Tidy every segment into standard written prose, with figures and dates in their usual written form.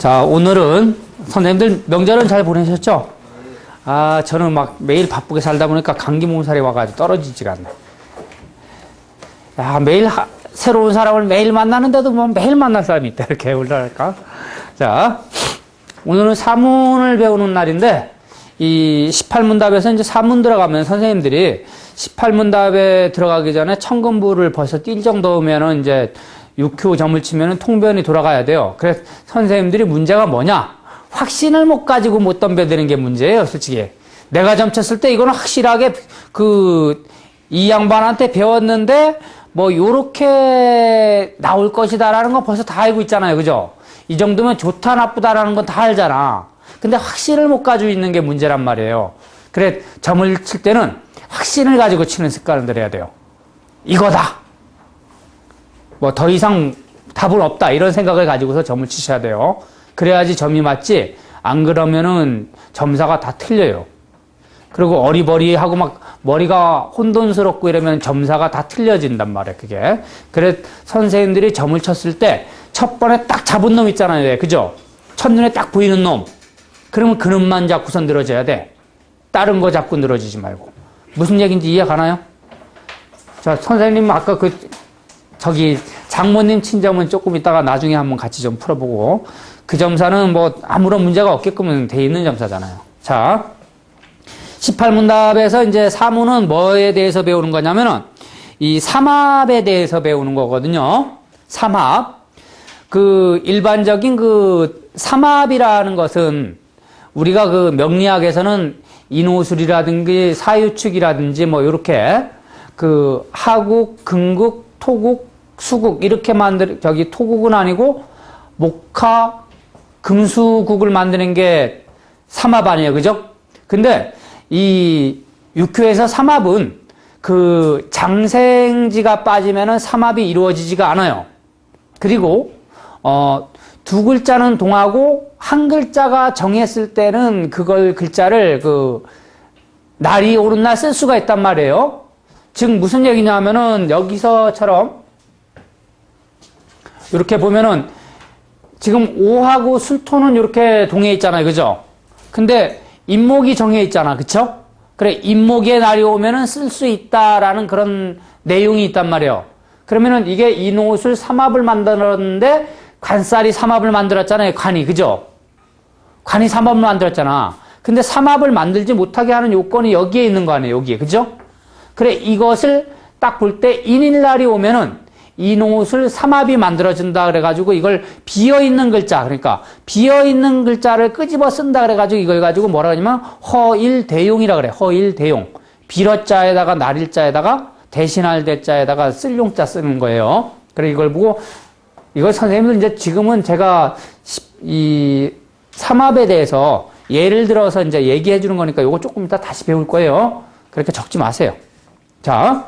자, 오늘은 선생님들 명절은 잘 보내셨죠? 아, 저는 막 매일 바쁘게 살다 보니까 감기 몸살이 와가지고 떨어지지가 않네. 야, 매일 새로운 사람을 매일 만나는데도 뭐 매일 만날 사람이 있다. 이렇게 올라갈까? 자, 오늘은 사문을 배우는 날인데, 이 18문답에서 이제 사문 들어가면 선생님들이 18문답에 들어가기 전에 천금부를 벌써 뛸 정도면은 이제 6교 점을 치면은 통변이 돌아가야 돼요. 그래서 선생님들이 문제가 뭐냐? 확신을 못 가지고 못 덤벼드는 게 문제예요, 솔직히. 내가 점 쳤을 때 이거는 확실하게 이 양반한테 배웠는데 뭐 요렇게 나올 것이다라는 거 벌써 다 알고 있잖아요. 그죠? 이 정도면 좋다 나쁘다라는 건 다 알잖아. 근데 확신을 못 가지고 있는 게 문제란 말이에요. 그래, 점을 칠 때는 확신을 가지고 치는 습관을 들여야 돼요. 이거다. 뭐 더 이상 답은 없다. 이런 생각을 가지고서 점을 치셔야 돼요. 그래야지 점이 맞지. 안 그러면은 점사가 다 틀려요. 그리고 어리버리하고 막 머리가 혼돈스럽고 이러면 점사가 다 틀려진단 말이에요, 그게. 그래, 선생님들이 점을 쳤을 때 첫 번에 딱 잡은 놈 있잖아요. 그죠? 첫눈에 딱 보이는 놈. 그러면 그 놈만 잡고선 늘어져야 돼. 다른 거 잡고 늘어지지 말고. 무슨 얘기인지 이해 가나요? 자, 선생님 아까 장모님 친점은 조금 이따가 나중에 한번 같이 좀 풀어보고, 그 점사는 뭐 아무런 문제가 없게끔 돼 있는 점사잖아요. 자, 18문답에서 이제 사문은 뭐에 대해서 배우는 거냐면은 이 삼합에 대해서 배우는 거거든요. 삼합. 일반적인 삼합이라는 것은 우리가 명리학에서는 인호술이라든지 사유축이라든지 뭐 요렇게 하국, 금국, 토국, 수국 이렇게 토국은 아니고 목화, 금수국을 만드는 게 삼합 아니에요. 그죠? 근데 이 육교에서 삼합은 장생지가 빠지면은 삼합이 이루어지지가 않아요. 그리고 두 글자는 동하고 한 글자가 정했을 때는 글자를 날이 오른 날 쓸 수가 있단 말이에요. 즉 무슨 얘기냐면은 여기서처럼 이렇게 보면은 지금 오하고 술토는 이렇게 동해 있잖아요. 그죠? 근데 임목이 정해 있잖아. 그쵸? 그래, 임목에 날이 오면은 쓸 수 있다라는 그런 내용이 있단 말이에요. 그러면은 이게 인호술 삼합을 만들었는데 관살이 삼합을 만들었잖아요. 관이. 그죠? 관이 삼합을 만들었잖아. 근데 삼합을 만들지 못하게 하는 요건이 여기에 있는 거 아니에요. 여기에. 그죠? 그래, 이것을 딱 볼 때 인일날이 오면은 인호술 삼합이 만들어진다 그래가지고 이걸 비어있는 글자, 그러니까 비어있는 글자를 끄집어 쓴다 그래가지고 이걸 가지고 뭐라 하냐면 허일대용이라 그래. 허일대용. 빌어자에다가 날일자에다가 대신할 대자에다가 쓸 용자 쓰는 거예요. 그래, 이걸 보고 이걸 선생님들 이제 지금은 제가 이 삼합에 대해서 예를 들어서 이제 얘기해 주는 거니까 이거 조금 이따 다시 배울 거예요. 그렇게 적지 마세요. 자,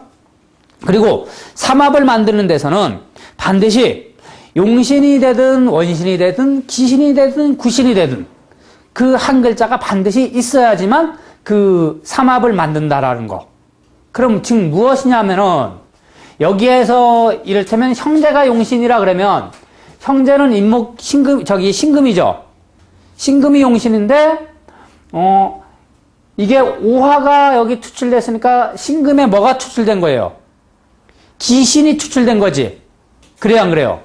그리고 삼합을 만드는 데서는 반드시 용신이 되든 원신이 되든 기신이 되든 구신이 되든 그 한 글자가 반드시 있어야지만 삼합을 만든다라는 거. 그럼 지금 무엇이냐면은 여기에서 이를테면 형제가 용신이라 그러면 형제는 신금이죠. 신금이 용신인데 이게 오화가 여기 투출됐으니까 신금에 뭐가 투출된 거예요? 기신이 투출된 거지. 그래요, 안 그래요?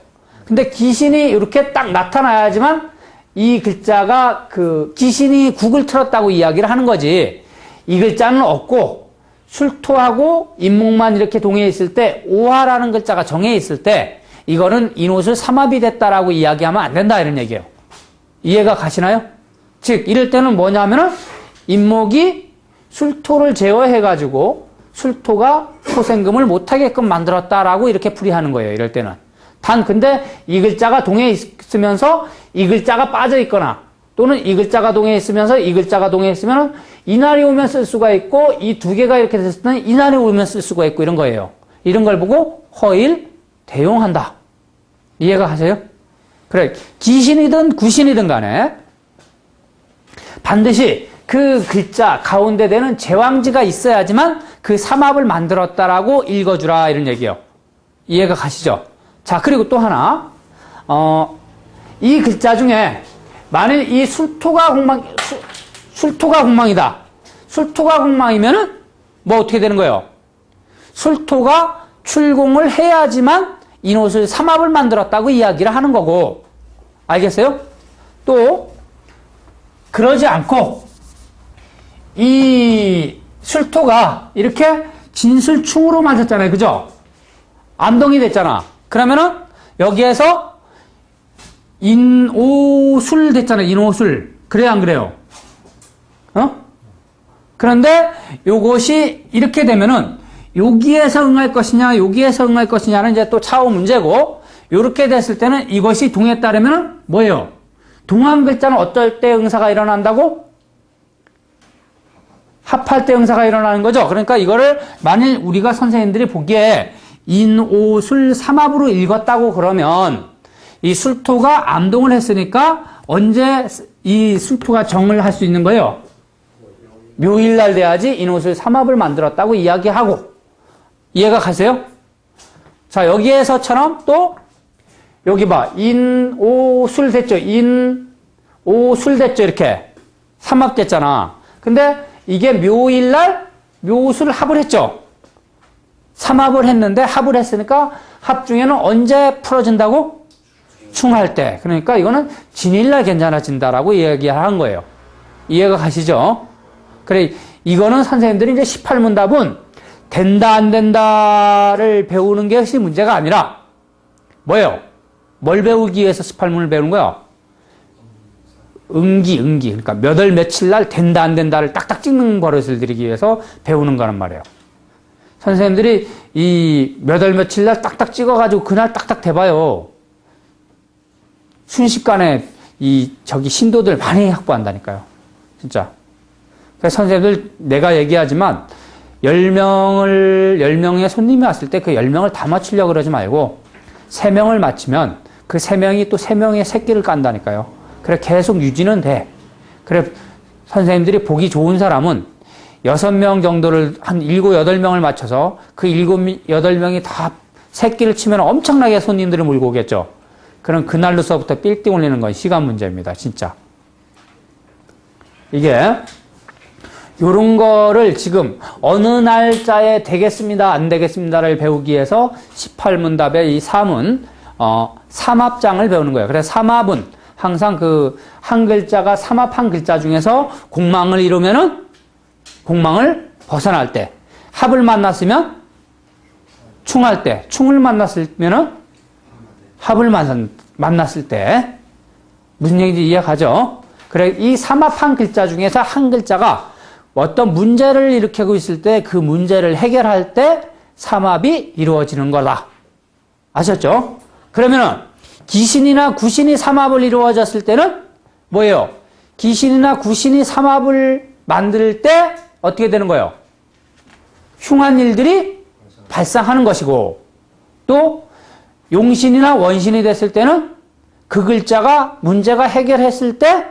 근데 기신이 이렇게 딱 나타나야지만 이 글자가 기신이 국을 틀었다고 이야기를 하는 거지. 이 글자는 없고 술토하고 임목만 이렇게 동해 있을 때 오화라는 글자가 정해 있을 때 이거는 인호술 삼합이 됐다라고 이야기하면 안 된다 이런 얘기예요. 이해가 가시나요? 즉 이럴 때는 뭐냐면은 임목이 술토를 제어해가지고 술토가 토생금을 못하게끔 만들었다라고 이렇게 풀이하는 거예요. 이럴 때는. 근데 이 글자가 동해 있으면서 이 글자가 빠져 있거나 또는 이 글자가 동해 있으면서 이 글자가 동해 있으면 이날이 오면 쓸 수가 있고 이 두 개가 이렇게 됐을 때는 이날이 오면 쓸 수가 있고 이런 거예요. 이런 걸 보고 허일 대용한다. 이해가 가세요? 그래, 기신이든 구신이든 간에 반드시 그 글자 가운데 되는 제왕지가 있어야지만 삼합을 만들었다라고 읽어주라 이런 얘기예요. 이해가 가시죠? 자, 그리고 또 하나 이 글자 중에 만일 이 술토가 공망이다. 술토가 공망이면은 뭐 어떻게 되는 거예요? 술토가 출공을 해야지만 인옷을 삼합을 만들었다고 이야기를 하는 거고, 알겠어요? 또 그러지 않고 이 술토가 이렇게 진술충으로 맞았잖아요, 그죠? 암동이 됐잖아. 그러면은 여기에서 인오술 됐잖아요, 인오술. 그래요, 안 그래요? 그런데 요것이 이렇게 되면은 여기에서 응할 것이냐, 여기에서 응할 것이냐는 이제 또 차후 문제고, 요렇게 됐을 때는 이것이 동에 따르면은 뭐예요? 동한 글자는 어떨 때 응사가 일어난다고? 합할 때 응사가 일어나는 거죠. 그러니까 이거를 만일 우리가 선생님들이 보기에 인오술 삼합으로 읽었다고 그러면 이 술토가 암동을 했으니까 언제 이 술토가 정을 할 수 있는 거예요? 묘일날 돼야지 인오술 삼합을 만들었다고 이야기하고, 이해가 가세요? 자, 여기에서처럼 또 여기 봐, 인오술 됐죠? 인오술 됐죠? 이렇게 삼합 됐잖아. 근데 이게 묘일날 묘술 합을 했죠? 삼합을 했는데 합을 했으니까 합 중에는 언제 풀어진다고? 충할 때. 그러니까 이거는 진일날 괜찮아진다라고 이야기한 거예요. 이해가 가시죠? 그래, 이거는 선생님들이 이제 18문답은 된다 안 된다를 배우는 것이 문제가 아니라 뭐예요? 뭘 배우기 위해서 18문을 배우는 거야? 응기. 그러니까 몇 월 며칠 날 된다 안 된다를 딱딱 찍는 버릇을 들이기 위해서 배우는 거란 말이에요. 선생님들이 이 몇 월 며칠 날 딱딱 찍어가지고 그날 딱딱 대봐요. 순식간에 저기 신도들 많이 확보한다니까요. 진짜. 그래서 선생님들 내가 얘기하지만 10명의 손님이 왔을 때 그 10명을 다 맞추려고 그러지 말고 3명을 맞추면 그 3명이 또 3명의 새끼를 깐다니까요. 그래 계속 유지는 돼. 그래 선생님들이 보기 좋은 사람은 6명 정도를 한 7, 8명을 맞춰서 그 7, 8명이 다 새끼를 치면 엄청나게 손님들을 몰고 오겠죠. 그럼 그날로서부터 빌딩 올리는 건 시간 문제입니다. 진짜. 이게 요런 거를 지금 어느 날짜에 되겠습니다, 안 되겠습니다를 배우기 위해서 18문답의 이 3은 삼합장을 배우는 거예요. 그래서 삼합은 항상 그 한 글자가 삼합한 글자 중에서 공망을 이루면은 공망을 벗어날 때, 합을 만났으면 충할 때, 충을 만났으면은 합을 만났을 때, 무슨 얘기인지 이해가죠? 그래, 이 삼합한 글자 중에서 한 글자가 어떤 문제를 일으키고 있을 때 그 문제를 해결할 때 삼합이 이루어지는 거다. 아셨죠? 그러면은 기신이나 구신이 삼합을 이루어졌을 때는 뭐예요? 기신이나 구신이 삼합을 만들 때 어떻게 되는 거예요? 흉한 일들이 발생하는 것이고, 또 용신이나 원신이 됐을 때는 그 글자가 문제가 해결했을 때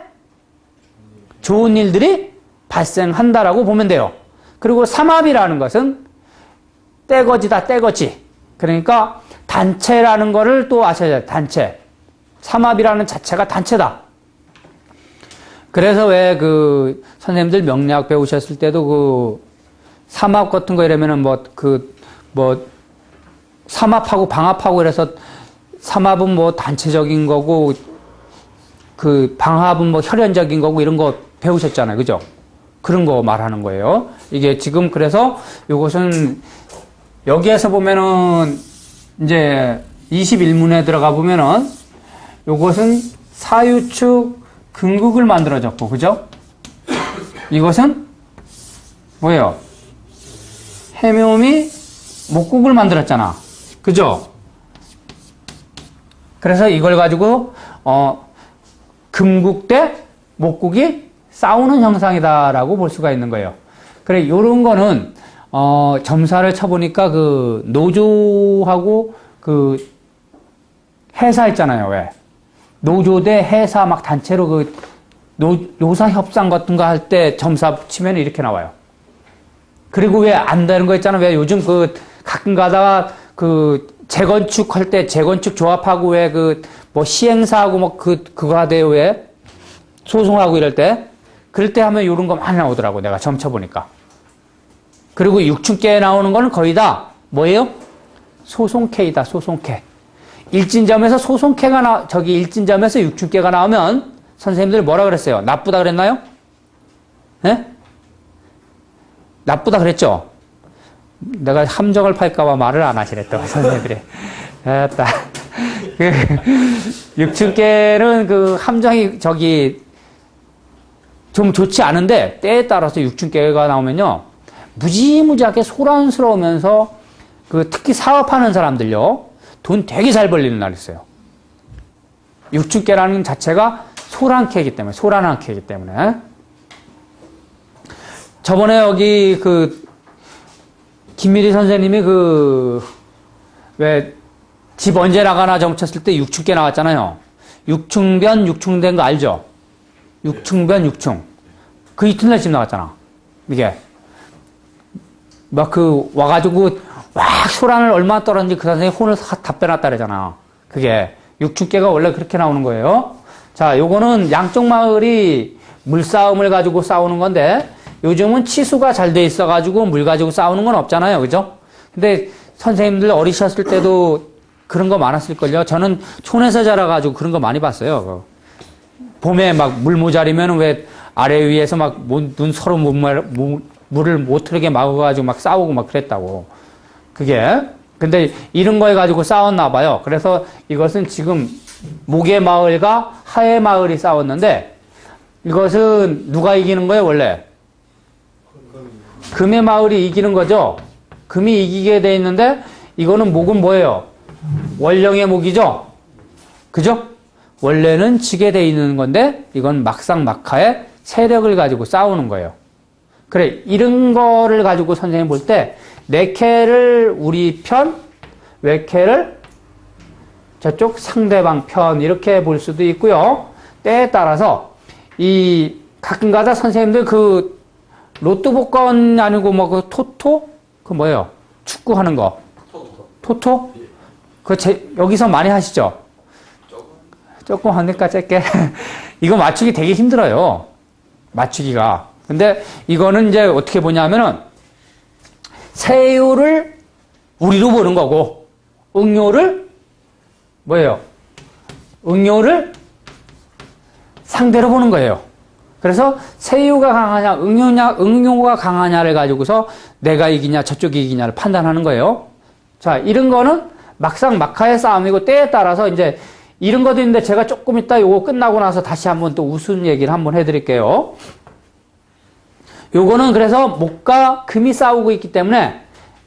좋은 일들이 발생한다라고 보면 돼요. 그리고 삼합이라는 것은 떼거지다, 떼거지. 그러니까 단체라는 거를 또 아셔야 돼요. 단체. 삼합이라는 자체가 단체다. 그래서 왜 그 선생님들 명리학 배우셨을 때도 그 삼합 같은 거 이러면은 삼합하고 방합하고 이래서 삼합은 뭐 단체적인 거고 그 방합은 뭐 혈연적인 거고 이런 거 배우셨잖아요. 그죠? 그런 거 말하는 거예요. 이게 지금 그래서 요것은 여기에서 보면은 이제 21문에 들어가 보면은 요것은 사유축 근국을 만들어졌고, 그죠? 이것은 뭐예요? 해묘미 목국을 만들었잖아. 그죠? 그래서 이걸 가지고 금국 대 목국이 싸우는 형상이다라고 볼 수가 있는 거예요. 그래, 요런 거는 점사를 쳐보니까 그 노조하고 그 회사 있잖아요. 왜? 노조 대 회사 막 단체로 그 노사 협상 같은 거 할 때 점사 치면 이렇게 나와요. 그리고 왜 안 되는 거 있잖아. 왜 요즘 그 가끔 가다가 그 재건축 할 때 재건축 조합하고 왜 그 뭐 시행사하고 뭐 그거 하대요. 왜? 소송하고 이럴 때. 그럴 때 하면 이런 거 많이 나오더라고. 내가 점쳐보니까. 그리고 6층께 나오는 거는 거의 다 뭐예요? 소송캐이다. 소송캐. 일진점에서 소송캐가 일진점에서 6층께가 나오면 선생님들 뭐라 그랬어요? 나쁘다 그랬나요? 예? 나쁘다 그랬죠? 내가 함정을 팔까봐 말을 안 하시랬다고, 선생님들이. 됐다. 6층께는 그 함정이 좀 좋지 않은데, 때에 따라서 6층께가 나오면요, 무지무지하게 소란스러우면서, 특히 사업하는 사람들요, 돈 되게 잘 벌리는 날이 있어요. 6층께라는 자체가 소란캐이기 때문에. 저번에 여기 김미리 선생님이 왜 집 언제 나가나 점쳤을 때 6층께 나왔잖아요. 6층변 6층된 거 알죠? 6층변 6층. 그 이튿날 집 나왔잖아. 이게. 와가지고, 소란을 얼마나 떨었는지 그 선생님이 혼을 다 빼놨다 그러잖아. 그게. 6층께가 원래 그렇게 나오는 거예요. 자, 요거는 양쪽 마을이 물싸움을 가지고 싸우는 건데, 요즘은 치수가 잘 돼 있어가지고 물 가지고 싸우는 건 없잖아요. 그죠? 근데 선생님들 어리셨을 때도 그런 거 많았을걸요. 저는 촌에서 자라가지고 그런 거 많이 봤어요. 봄에 막 물 모자리면 왜 아래 위에서 눈 서로 물을 못 흐르게 막아가지고 막 싸우고 막 그랬다고. 그게. 근데 이런 거에 가지고 싸웠나 봐요. 그래서 이것은 지금 목의 마을과 하의 마을이 싸웠는데 이것은 누가 이기는 거예요, 원래? 금의 마을이 이기는 거죠. 금이 이기게 돼 있는데 이거는 목은 뭐예요? 원령의 목이죠. 그죠? 원래는 지게 돼 있는 건데 이건 막상막하의 세력을 가지고 싸우는 거예요. 그래, 이런 거를 가지고 선생님 볼 때 내캐를 우리 편, 외캐를 저쪽 상대방 편 이렇게 볼 수도 있고요. 때에 따라서 가끔가다 선생님들 로또 복권 아니고 토토? 뭐예요? 축구하는 거. 토토? 여기서 많이 하시죠? 조금 합니까, 짧게? 이거 맞추기 되게 힘들어요. 맞추기가. 근데 이거는 이제 어떻게 보냐면은 세요를 우리로 보는 거고, 응요를 뭐예요? 응요를 상대로 보는 거예요. 그래서 세유가 강하냐, 응용가 강하냐를 가지고서 내가 이기냐, 저쪽이 이기냐를 판단하는 거예요. 자, 이런 거는 막상 막하의 싸움이고 때에 따라서 이제 이런 것도 있는데 제가 조금 이따 요거 끝나고 나서 다시 한번 또 우스운 얘기를 한번 해드릴게요. 요거는 그래서 목과 금이 싸우고 있기 때문에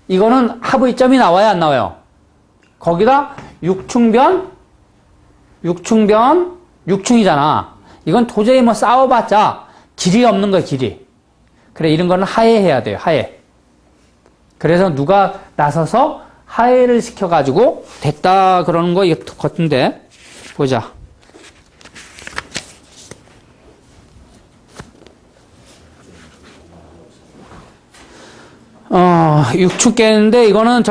이거는 합의점이 나와야 안 나와요? 거기다 6층변, 6층이잖아. 이건 도저히 싸워봤자 길이 없는 거야, 길이. 그래, 이런 거는 하해해야 돼요, 하해. 그래서 누가 나서서 하해를 시켜가지고 됐다 그러는 거 같은데, 보자. 6층께인데 이거는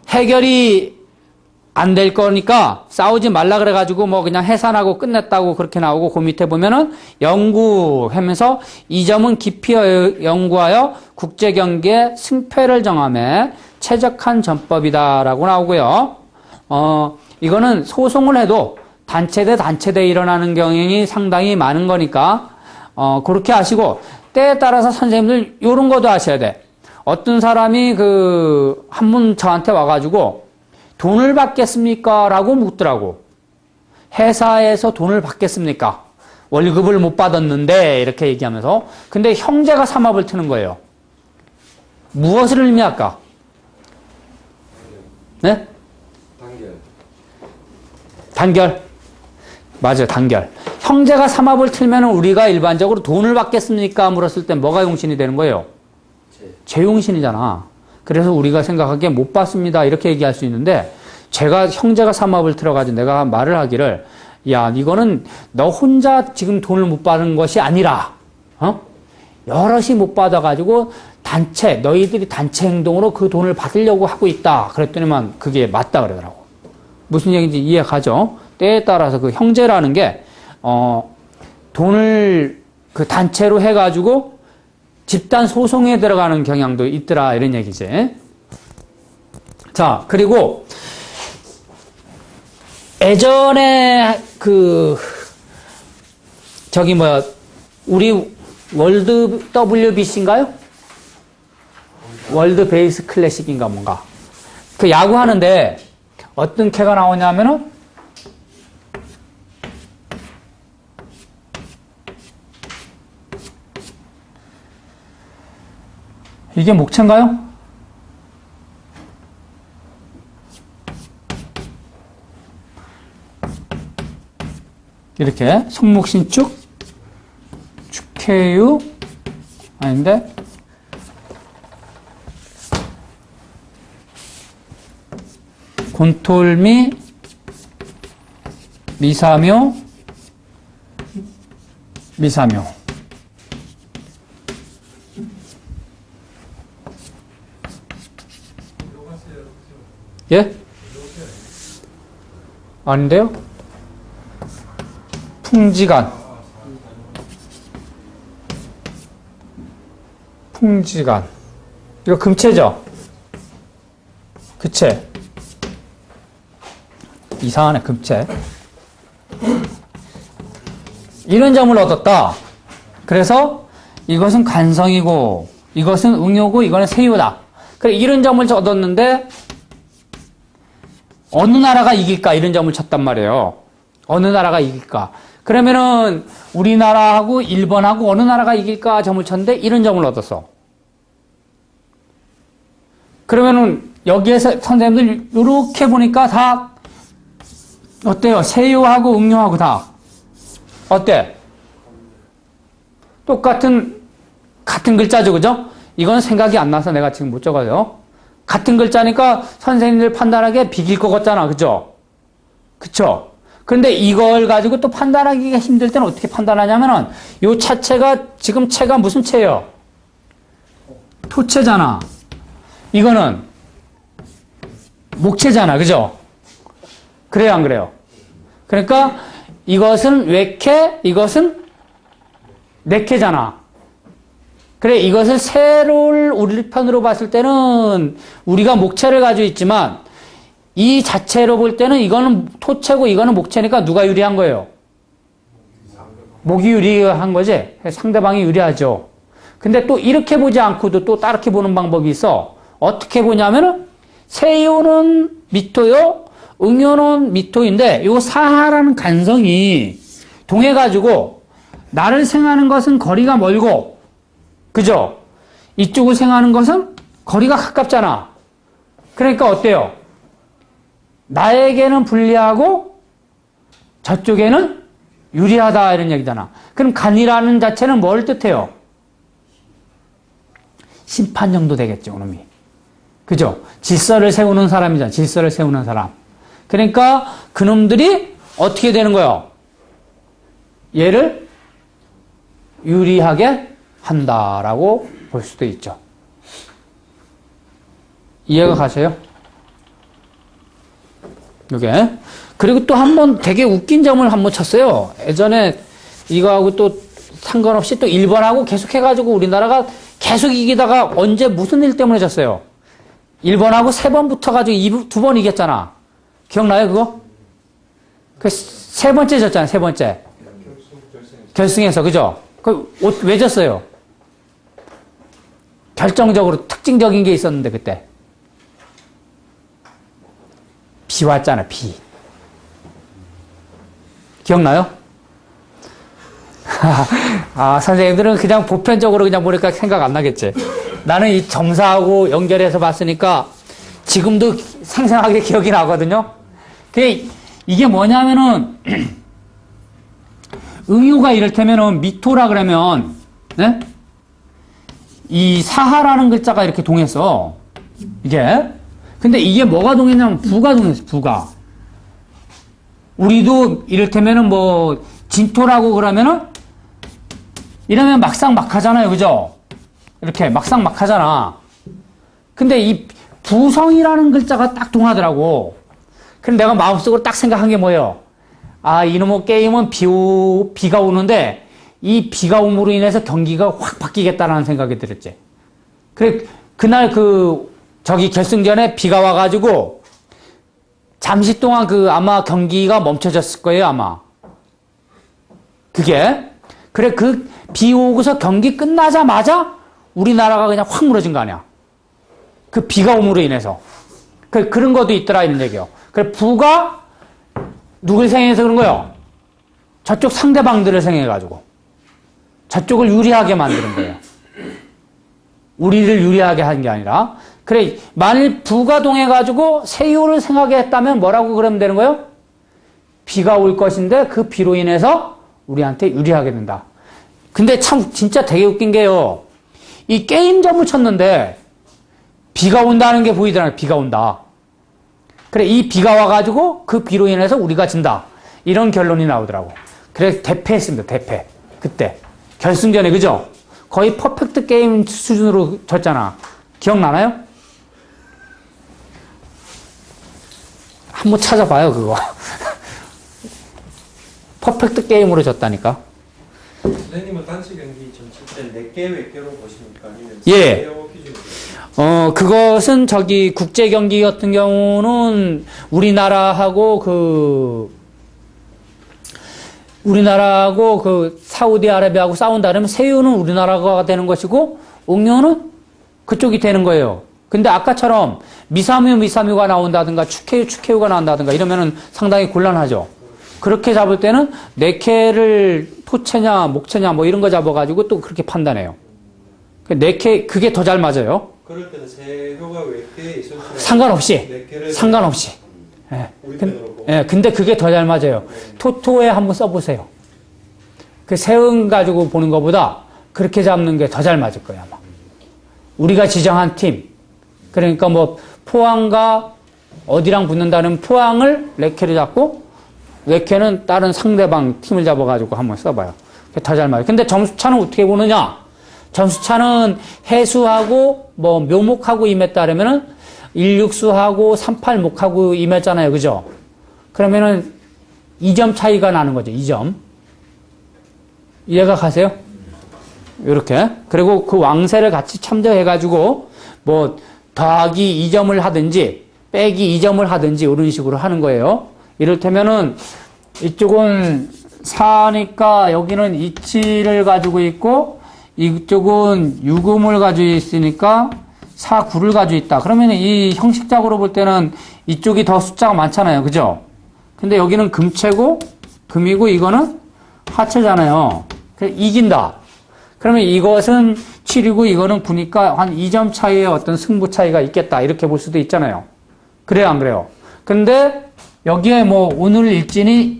해결이 안 될 거니까 싸우지 말라 그래가지고 그냥 해산하고 끝냈다고 그렇게 나오고 그 밑에 보면은 연구하면서 이 점은 깊이 연구하여 국제경기의 승패를 정함에 최적한 전법이다라고 나오고요. 이거는 소송을 해도 단체 대 일어나는 경향이 상당히 많은 거니까 그렇게 하시고 때에 따라서 선생님들 요런 것도 하셔야 돼. 어떤 사람이 한 분 저한테 와가지고 돈을 받겠습니까? 라고 묻더라고. 회사에서 돈을 받겠습니까? 월급을 못 받았는데 이렇게 얘기하면서 근데 형제가 삼합을 트는 거예요. 무엇을 의미할까? 네? 단결. 맞아요, 단결. 형제가 삼합을 틀면 우리가 일반적으로 돈을 받겠습니까? 물었을 때 뭐가 용신이 되는 거예요? 제용신이잖아. 그래서 우리가 생각하기에 못 받습니다. 이렇게 얘기할 수 있는데 형제가 삼합을 틀어가지고 내가 말을 하기를 야, 이거는 너 혼자 지금 돈을 못 받은 것이 아니라 여럿이 못 받아가지고 너희들이 단체 행동으로 그 돈을 받으려고 하고 있다. 그랬더니만 그게 맞다 그러더라고. 무슨 얘기인지 이해가죠? 때에 따라서 그 형제라는 게 돈을 그 단체로 해가지고 집단 소송에 들어가는 경향도 있더라 이런 얘기지. 자, 그리고 예전에 우리 월드 WBC인가요? 월드 베이스 클래식인가 뭔가. 그 야구 하는데 어떤 캐가 나오냐면은 이게 목체인가요? 이렇게 손목신축 축해유 아닌데 곤톨미 미사묘 예? 아닌데요? 풍지간 이거 금체죠? 그체 이상하네 금체 이런 점을 얻었다. 그래서 이것은 관성이고 이것은 응요고 이거는 세유다. 그래 이런 점을 얻었는데 어느 나라가 이길까 이런 점을 쳤단 말이에요. 어느 나라가 이길까? 그러면은 우리나라하고 일본하고 어느 나라가 이길까 점을 쳤는데 이런 점을 얻었어. 그러면은 여기에서 선생님들 이렇게 보니까 다 어때요? 세요하고 응요하고 다 어때? 같은 글자죠, 그죠? 이건 생각이 안 나서 내가 지금 못 적어요. 같은 글자니까 선생님들 판단하기에 비길 것 같잖아, 그죠? 그쵸? 근데 이걸 가지고 또 판단하기가 힘들 때는 어떻게 판단하냐면은 요 차체가 지금 체가 무슨 체예요? 토체잖아. 이거는 목체잖아, 그죠? 그래요, 안 그래요? 그러니까 이것은 외캐, 이것은 내캐잖아. 그래, 이것을 세를 우리 편으로 봤을 때는 우리가 목체를 가지고 있지만 이 자체로 볼 때는 이거는 토체고 이거는 목체니까 누가 유리한 거예요? 목이 유리한 거지? 상대방이 유리하죠. 근데 또 이렇게 보지 않고도 또 다르게 보는 방법이 있어. 어떻게 보냐면은 세요는 미토요, 응요는 미토인데 요 사하라는 간성이 동해가지고 나를 생하는 것은 거리가 멀고 그죠? 이쪽을 생하는 것은 거리가 가깝잖아. 그러니까 어때요? 나에게는 불리하고 저쪽에는 유리하다 이런 얘기잖아. 그럼 간이라는 자체는 뭘 뜻해요? 심판 정도 되겠죠, 그놈이. 그죠? 질서를 세우는 사람이잖아. 질서를 세우는 사람. 그러니까 그놈들이 어떻게 되는 거예요? 얘를 유리하게 한다라고 볼 수도 있죠. 이해가 가세요? 요게. 그리고 또 한 번 되게 웃긴 점을 한 번 쳤어요. 예전에 이거하고 또 상관없이 또 일본하고 계속 해가지고 우리나라가 계속 이기다가 언제 무슨 일 때문에 졌어요? 일본하고 3번 붙어가지고 2번 이겼잖아. 기억나요, 그거? 그 3번째 졌잖아요, 3번째. 결승에서, 그죠? 왜 졌어요? 결정적으로 특징적인 게 있었는데, 그때. 비 왔잖아, 비. 기억나요? 선생님들은 그냥 보편적으로 그냥 보니까 생각 안 나겠지. 나는 이 점사하고 연결해서 봤으니까 지금도 생생하게 기억이 나거든요. 이게 뭐냐면은, 응유가 이를테면은 미토라 그러면, 네? 이 사하라는 글자가 이렇게 동했어. 이게. 근데 이게 뭐가 동했냐면 부가 동했어, 부가. 우리도 이를테면은 뭐, 진토라고 그러면은, 이러면 막상 막 하잖아요, 그죠? 이렇게 막상 막 하잖아. 근데 이 부성이라는 글자가 딱 동하더라고. 그럼 내가 마음속으로 딱 생각한 게 뭐예요? 이놈의 게임은 비가 오는데, 이 비가 옴으로 인해서 경기가 확 바뀌겠다라는 생각이 들었지. 그래, 그날 저기 결승전에 비가 와가지고 잠시 동안 아마 경기가 멈춰졌을 거예요, 아마. 그게. 그래, 비 오고서 경기 끝나자마자 우리나라가 그냥 확 무너진 거 아니야. 그 비가 옴으로 인해서. 그런 것도 있더라, 이런 얘기요. 그래, 부가 누굴 생각해서 그런 거예요? 저쪽 상대방들을 생각해가지고. 저쪽을 유리하게 만드는 거예요. 우리를 유리하게 한 게 아니라. 그래, 만일 부가 동해가지고 세유를 생각했다면 뭐라고 그러면 되는 거예요? 비가 올 것인데 그 비로 인해서 우리한테 유리하게 된다. 근데 참 진짜 되게 웃긴 게요. 이 게임점을 쳤는데 비가 온다는 게 보이더라고요. 비가 온다. 그래, 이 비가 와가지고 그 비로 인해서 우리가 진다. 이런 결론이 나오더라고. 그래, 대패했습니다. 대패. 그때. 결승전에, 그죠? 거의 퍼펙트 게임 수준으로 졌잖아. 기억나나요? 한번 찾아봐요, 그거. 퍼펙트 게임으로 졌다니까. 선생님은 단체 경기 전체 때 4개, 몇 개로 보십니까? 아니면 예. 그것은 저기 국제 경기 같은 경우는 우리나라하고 사우디아라비아하고 싸운다 그러면 세유는 우리나라가 되는 것이고 옥녀는 그쪽이 되는 거예요. 근데 아까처럼 미사유가 나온다든가 축해유가 나온다든가 이러면은 상당히 곤란하죠. 그렇게 잡을 때는 네케를 토체냐 목체냐 뭐 이런 거 잡아가지고 또 그렇게 판단해요. 네케 그게 더 잘 맞아요. 그럴 때는 세효가 몇 개 있을지 상관없이. 예. 근데 그게 더 잘 맞아요. 토토에 한번 써보세요. 그 세응 가지고 보는 것보다 그렇게 잡는 게 더 잘 맞을 거예요, 아마. 우리가 지정한 팀. 그러니까 뭐, 포항과 어디랑 붙는다는 포항을 레케를 잡고, 레케는 다른 상대방 팀을 잡아가지고 한번 써봐요. 그게 더 잘 맞아요. 근데 점수차는 어떻게 보느냐? 점수차는 해수하고, 뭐, 묘목하고 임했다 그러면은, 16수하고 38목하고 임했잖아요. 그죠? 그러면은 2점 차이가 나는 거죠. 2점. 이해가 가세요? 이렇게. 그리고 그 왕세를 같이 참조해가지고 뭐 더하기 2점을 하든지 빼기 2점을 하든지 이런 식으로 하는 거예요. 이를테면은 이쪽은 4니까 여기는 27을 가지고 있고 이쪽은 6음을 가지고 있으니까 4, 9를 가지고 있다. 그러면 이 형식적으로 볼 때는 이쪽이 더 숫자가 많잖아요. 그죠? 근데 여기는 금체고, 금이고, 이거는 하체잖아요. 그래서 이긴다. 그러면 이것은 7이고, 이거는 9니까 한 2점 차이의 어떤 승부 차이가 있겠다. 이렇게 볼 수도 있잖아요. 그래요, 안 그래요? 근데 여기에 뭐, 오늘 일진이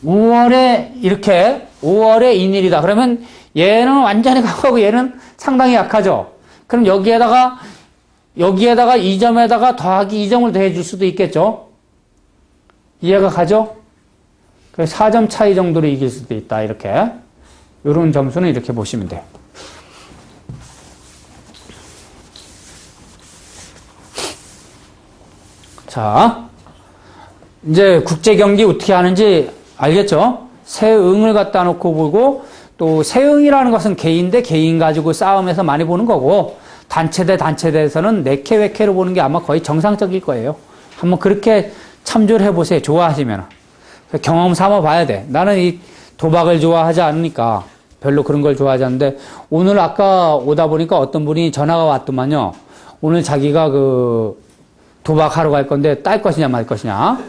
5월에 이렇게, 5월에 인일이다. 그러면 얘는 완전히 강하고 얘는 상당히 약하죠. 그럼 여기에다가 2점에다가 더하기 2점을 더해줄 수도 있겠죠. 이해가 가죠? 4점 차이 정도로 이길 수도 있다. 이렇게. 이런 점수는 이렇게 보시면 돼요. 자, 이제 국제 경기 어떻게 하는지 알겠죠? 세응을 갖다 놓고 보고 또 세응이라는 것은 개인 대 개인 가지고 싸움에서 많이 보는 거고 단체 대 단체 대해서는 네케 외케로 보는 게 아마 거의 정상적일 거예요. 한번 그렇게 참조를 해보세요. 좋아하시면. 경험 삼아 봐야 돼. 나는 이 도박을 좋아하지 않으니까 별로 그런 걸 좋아하지 않는데 오늘 아까 오다 보니까 어떤 분이 전화가 왔더만요. 오늘 자기가 도박하러 갈 건데 딸 것이냐 말 것이냐.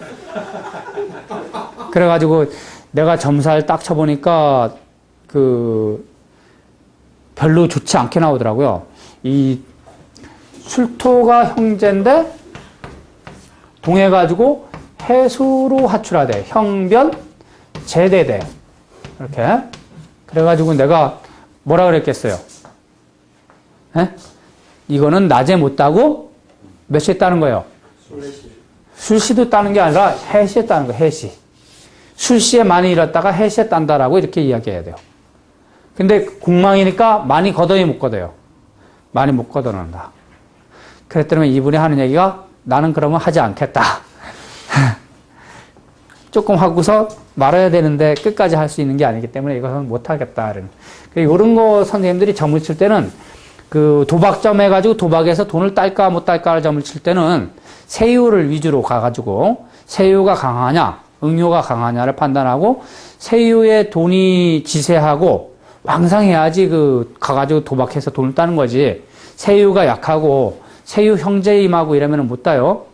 그래가지고 내가 점사를 딱 쳐보니까 별로 좋지 않게 나오더라고요. 이 술토가 형제인데 동해가지고 해수로 하출하대. 형변 제대대. 이렇게. 그래가지고 내가 뭐라 그랬겠어요? 에? 이거는 낮에 못 따고 몇 시에 따는 거예요? 술시도 따는 게 아니라 해시에 따는 거예요. 해시. 술시에 많이 잃었다가 해시에 딴다라고 이렇게 이야기해야 돼요. 근데 공망이니까 많이 걷어야 못 걷어요. 많이 못 걷어낸다. 그랬더니 이분이 하는 얘기가 나는 그러면 하지 않겠다. 조금 하고서 말아야 되는데 끝까지 할 수 있는 게 아니기 때문에 이것은 못하겠다. 이런 거 선생님들이 점을 칠 때는 그 도박점 해가지고 도박에서 돈을 딸까 못 딸까 점을 칠 때는 세유를 위주로 가가지고 세유가 강하냐, 응요가 강하냐를 판단하고 세유의 돈이 지세하고 왕성해야지 가가지고 도박해서 돈을 따는 거지. 세유가 약하고 세유 형제임하고 이러면 못 따요.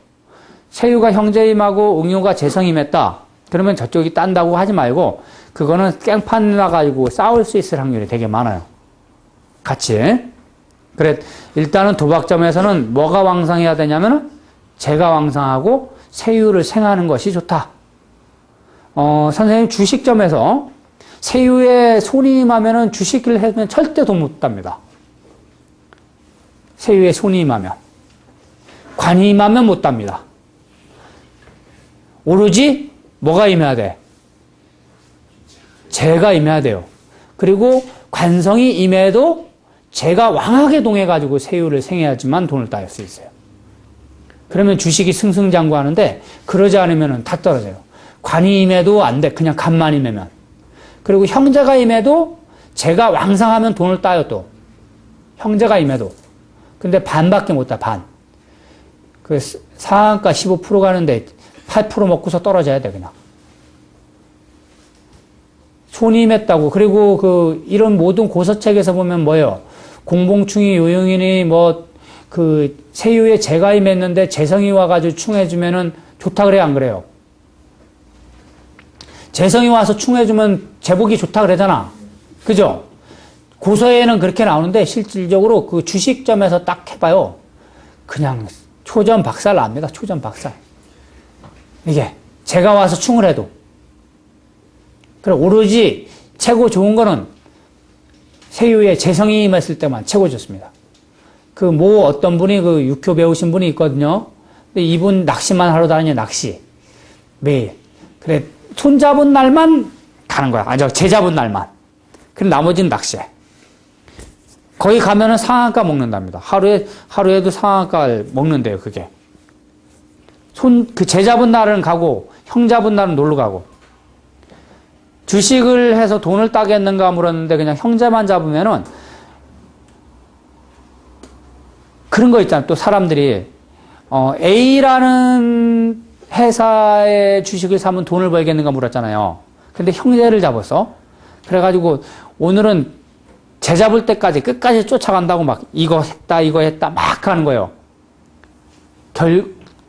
세유가 형제임하고 응요가 재성임했다. 그러면 저쪽이 딴다고 하지 말고 그거는 깽판 나가지고 싸울 수 있을 확률이 되게 많아요. 같이. 그래, 일단은 도박점에서는 뭐가 왕성해야 되냐면은 재가 왕성하고 세유를 생하는 것이 좋다. 선생님 주식점에서 세유에 손이 임하면은 주식을 하면 절대 돈 못 답니다. 세유에 손이 임하면. 관이 임하면 못 답니다. 오로지 뭐가 임해야 돼? 재가 임해야 돼요. 그리고 관성이 임해도 재가 왕하게 동해가지고 세유를 생해야지만 돈을 따을 수 있어요. 그러면 주식이 승승장구하는데 그러지 않으면 다 떨어져요. 관이 임해도 안 돼. 그냥 간만 임하면. 그리고 형제가 임해도 재가 왕성하면 돈을 따요 또. 형제가 임해도. 근데 반밖에 못 따, 반. 그 상한가 15% 가는데 8% 먹고서 떨어져야 돼, 그냥. 손이 임했다고. 그리고 이런 모든 고서책에서 보면 뭐예요? 공봉충이 요용이니 세유에 재가 임했는데 재성이 와가지고 충해주면은 좋다 그래요, 안 그래요? 재성이 와서 충해주면 재복이 좋다 그러잖아. 그죠? 고서에는 그렇게 나오는데 실질적으로 그 주식점에서 딱 해봐요. 그냥 초전 박살 납니다. 초전 박살. 이게 재가 와서 충을 해도. 그래, 오로지 최고 좋은 거는 세유에 재성이 임했을 때만 최고 좋습니다. 어떤 분이 육교 배우신 분이 있거든요. 근데 이분 낚시만 하러 다니냐, 낚시. 매일. 그래, 손 잡은 날만 가는 거야. 재 잡은 날만. 그럼 나머지는 낚시해. 거기 가면은 상한가 먹는답니다. 하루에도 상한가를 먹는데요, 그게. 재 잡은 날은 가고, 형 잡은 날은 놀러 가고. 주식을 해서 돈을 따겠는가 물었는데 그냥 형제만 잡으면은 그런 거 있잖아요. 또 사람들이 A라는 회사의 주식을 사면 돈을 벌겠는가 물었잖아요. 근데 형제를 잡았어. 그래가지고 오늘은 재 잡을 때까지 끝까지 쫓아간다고 막 이거 했다 막 하는 거예요.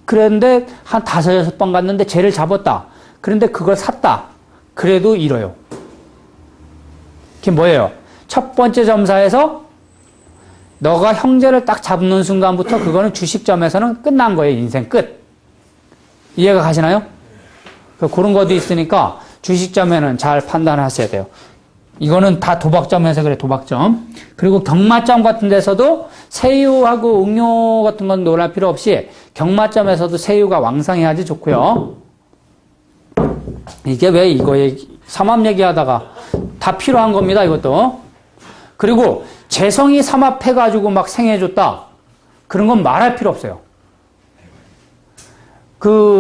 그런데 한 5-6번 갔는데 쟤를 잡았다. 그런데 그걸 샀다. 그래도 잃어요. 그게 뭐예요? 첫 번째 점사에서 너가 형제를 딱 잡는 순간부터 그거는 주식점에서는 끝난 거예요. 인생 끝. 이해가 가시나요? 그런 것도 있으니까 주식점에는 잘 판단하셔야 돼요. 이거는 다 도박점에서 그래, 도박점. 그리고 경마점 같은 데서도 세유하고 응요 같은 건 논할 필요 없이 경마점에서도 세유가 왕성해야지 좋고요. 이게 왜 삼합 얘기하다가 다 필요한 겁니다, 이것도. 그리고 재성이 삼합해가지고 막 생해줬다. 그런 건 말할 필요 없어요.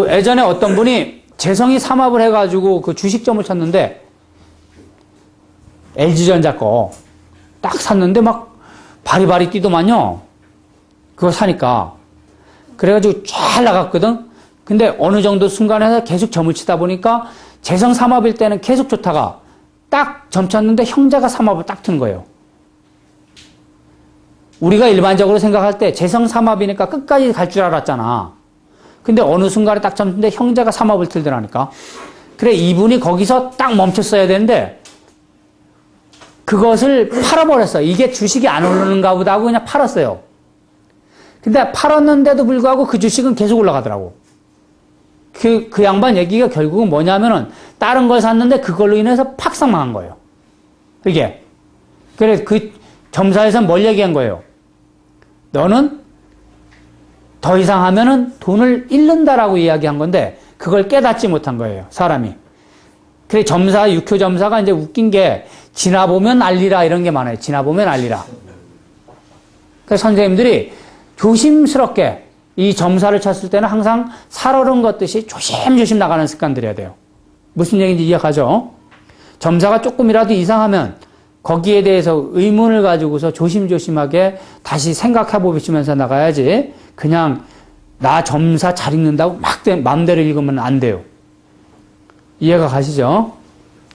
예전에 어떤 분이 재성이 삼합을 해가지고 주식점을 쳤는데 LG전자 거 딱 샀는데 막 바리바리 뛰더만요. 그거 사니까. 그래가지고 쫙 나갔거든. 근데 어느 정도 순간에서 계속 점을 치다 보니까 재성 삼합일 때는 계속 좋다가 딱 점 쳤는데 형제가 삼합을 딱 튼 거예요. 우리가 일반적으로 생각할 때 재성 삼합이니까 끝까지 갈 줄 알았잖아. 근데 어느 순간에 딱 쳤는데 형제가 삼합을 틀더라니까. 그래, 이분이 거기서 딱 멈췄어야 되는데 그것을 팔아버렸어. 이게 주식이 안 오르는가 보다 하고 그냥 팔았어요. 근데 팔았는데도 불구하고 그 주식은 계속 올라가더라고. 그 양반 얘기가 결국은 뭐냐면은 다른 걸 샀는데 그걸로 인해서 팍상 망한 거예요. 이게. 그래, 점사에서는 뭘 얘기한 거예요? 너는 더 이상 하면은 돈을 잃는다라고 이야기한 건데 그걸 깨닫지 못한 거예요, 사람이. 그래, 육효 점사가 이제 웃긴 게 지나보면 알리라 이런 게 많아요. 지나보면 알리라. 그래서 선생님들이 조심스럽게 이 점사를 쳤을 때는 항상 살얼음 걷듯이 조심조심 나가는 습관 들여야 돼요. 무슨 얘기인지 이해가죠? 점사가 조금이라도 이상하면 거기에 대해서 의문을 가지고서 조심조심하게 다시 생각해 보시면서 나가야지 그냥 나 점사 잘 읽는다고 막 마음대로 읽으면 안 돼요. 이해가 가시죠?